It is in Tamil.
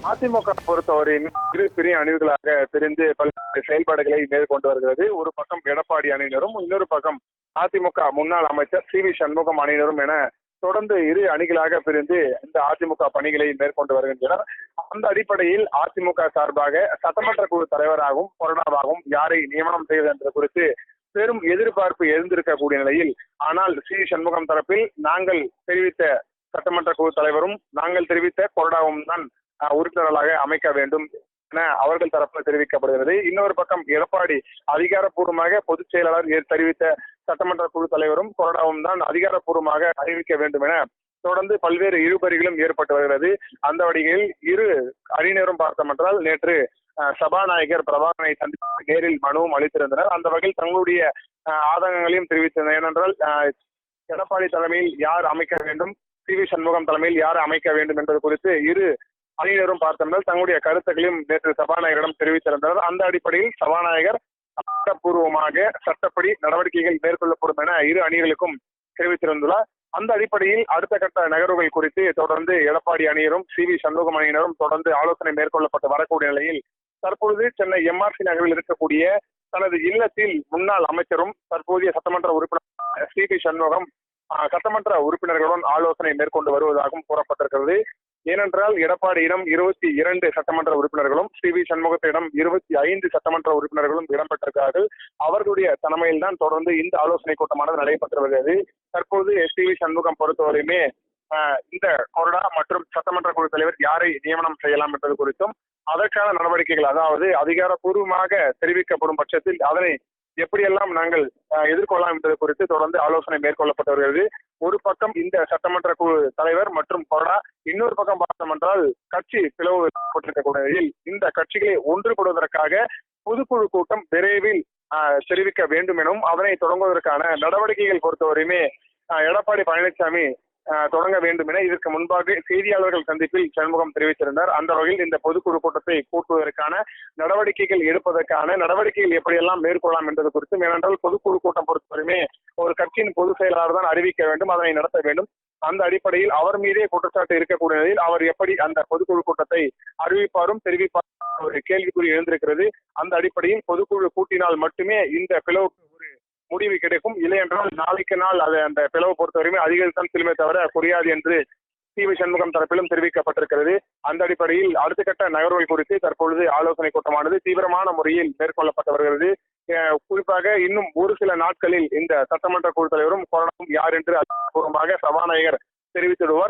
அதிமுக பொறுத்தவரை இரு பெரிய அணிகளாக பிரிந்து பல்வேறு செயல்பாடுகளை மேற்கொண்டு வருகிறது. ஒரு பக்கம் எடப்பாடி அணியினரும், இன்னொரு பக்கம் அதிமுக முன்னாள் அமைச்சர் சி.வி. சண்முகம் அணியினரும் என தொடர்ந்து இரு அணிகளாக பிரிந்து இந்த அதிமுக பணிகளை மேற்கொண்டு வருகின்றனர். அந்த அடிப்படையில் அதிமுக சார்பாக சட்டமன்ற குழு தலைவராகவும் கொறடாவாகவும் யாரை நியமனம் செய்வது என்ற குறித்து பெரும் எதிர்பார்ப்பு எழுந்திருக்கக்கூடிய நிலையில், ஆனால் சி சண்முகம் தரப்பில் நாங்கள் தெரிவித்த சட்டமன்ற குழு தலைவரும் நாங்கள் தெரிவித்த கொறடாவும் தான் உறுப்பினர்களாக அமைக்க வேண்டும் என அவர்கள் தரப்பில் தெரிவிக்கப்படுகிறது. இன்னொரு பக்கம் எடப்பாடி அதிகாரப்பூர்வமாக பொதுச் செயலாளர் தெரிவித்த சட்டமன்ற குழு தலைவரும் கொறடாவும் தான் அதிகாரப்பூர்வமாக அறிவிக்க வேண்டும் என தொடர்ந்து பல்வேறு இழுபறிகளும் ஏற்பட்டு வருகிறது. அந்த வழியில் இரு அணியினரும் பார்த்தோம் என்றால் நேற்று சபாநாயகர் பிரபாகரனை சந்தித்து நேரில் மனுவும் அளித்திருந்தனர். அந்த வகையில் தங்களுடைய ஆதங்கங்களையும் தெரிவித்தனர். ஏனென்றால் எடப்பாடி தலைமையில் யார் அமைக்க வேண்டும், சி.வி. சண்முகம் தலைமையில் யார் அமைக்க வேண்டும் என்பது குறித்து இரு அணியினரும் பார்த்தோம்னால் தங்களுடைய கருத்துக்களையும் நேற்று சபாநாயகரிடம் தெரிவித்திருந்தனர். அந்த அடிப்படையில் சபாநாயகர் சட்டப்பூர்வமாக சட்டப்படி நடவடிக்கைகள் மேற்கொள்ளப்படும் என இரு அணிகளுக்கும் தெரிவித்திருந்துள்ளார். அந்த அடிப்படையில் அடுத்த கட்ட நகர்வுகள் குறித்து தொடர்ந்து எடப்பாடி அணியினரும் சி.வி. சண்முகம் அணியினரும் தொடர்ந்து ஆலோசனை மேற்கொள்ளப்பட்டு வரக்கூடிய நிலையில் தற்பொழுது சென்னை எம்.ஆர்.சி. நகரில் இருக்கக்கூடிய தனது இல்லத்தில் முன்னாள் அமைச்சரும் தற்போதைய சட்டமன்ற உறுப்பினர் சி.வி. சண்முகம் சட்டமன்ற உறுப்பினர்களுடன் ஆலோசனை மேற்கொண்டு வருவதாகவும் கூறப்பட்டிருக்கிறது. ஏனென்றால் எடப்பாடியிடம் 22 சட்டமன்ற உறுப்பினர்களும் சி.வி. சண்முகத்திடம் 25 சட்டமன்ற உறுப்பினர்களும் இடம்பெற்றிருக்கிறார்கள். அவர்களுடைய தலைமையில் தான் தொடர்ந்து இந்த ஆலோசனை கூட்டமானது நடைபெற்று வருகிறது. தற்போது சி.வி. சண்முகம் பொறுத்தவரையுமே இந்த கொறடா மற்றும் சட்டமன்ற குழு தலைவர் யாரை நியமனம் செய்யலாம் என்பது குறித்தும் அதற்கான நடவடிக்கைகள், அதாவது அதிகாரப்பூர்வமாக தெரிவிக்கப்படும் பட்சத்தில் அதனை எப்படியெல்லாம் நாங்கள் எதிர்கொள்ளலாம் என்பது குறித்து தொடர்ந்து ஆலோசனை மேற்கொள்ளப்பட்டு வருகிறது. ஒரு பக்கம் இந்த சட்டமன்ற குழு தலைவர் மற்றும் கொறடா, இன்னொரு பக்கம் பார்த்தோம் என்றால் கட்சி பிளவு ஏற்பட்டிருக்கக்கூடிய நிலையில் இந்த கட்சிகளை ஒன்றுபடுவதற்காக பொதுக்குழு கூட்டம் விரைவில் தெரிவிக்க வேண்டும் எனவும் அதனை தொடங்குவதற்கான நடவடிக்கைகள் பொறுத்தவரையுமே எடப்பாடி பழனிசாமி தொடங்க வேண்டும் என இதற்கு முன்பாக செய்தியாளர்கள் சந்திப்பில் சண்முகம் தெரிவித்திருந்தார். அந்த வகையில் இந்த பொதுக்குழு கூட்டத்தை கூட்டுவதற்கான நடவடிக்கைகள் எடுப்பதற்கான நடவடிக்கைகள் எப்படியெல்லாம் மேற்கொள்ளலாம் என்பது குறித்தும், ஏனென்றால் பொதுக்குழு கூட்டம் பொறுத்தவரையுமே ஒரு கட்சியின் பொதுச் செயலாளர் தான் அறிவிக்க வேண்டும், அதனை நடத்த வேண்டும். அந்த அடிப்படையில் அவர் மீதே குற்றச்சாட்டு இருக்கக்கூடிய நிலையில் அவர் எப்படி அந்த பொதுக்குழு கூட்டத்தை அறிவிப்பாரும் தெரிவிப்பாரும் ஒரு கேள்விக்குறி எழுந்திருக்கிறது. அந்த அடிப்படையில் பொதுக்குழு கூட்டினால் மட்டுமே இந்த பிளவுக்கு ஒரு முடிவு கிடைக்கும். இல்லை என்றால் நாளைக்கு நாள் அது அந்த பிளவு பொறுத்தவரையுமே அதிகரித்தான் செல்லுமே தவிர குறையாது என்று சி.வி. சண்முகம் தரப்பிலும் தெரிவிக்கப்பட்டிருக்கிறது. அந்த அடிப்படையில் அடுத்த கட்ட நகர்வுகள் குறித்து தற்பொழுது ஆலோசனை கூட்டமானது தீவிரமான முறையில் மேற்கொள்ளப்பட்டு வருகிறது. குறிப்பாக இன்னும் ஒரு சில நாட்களில் இந்த சட்டமன்ற குழு தலைவரும் கொறடாவும் யார் என்று அதிகாரப்பூர்வமாக சபாநாயகர் தெரிவித்திடுவார்.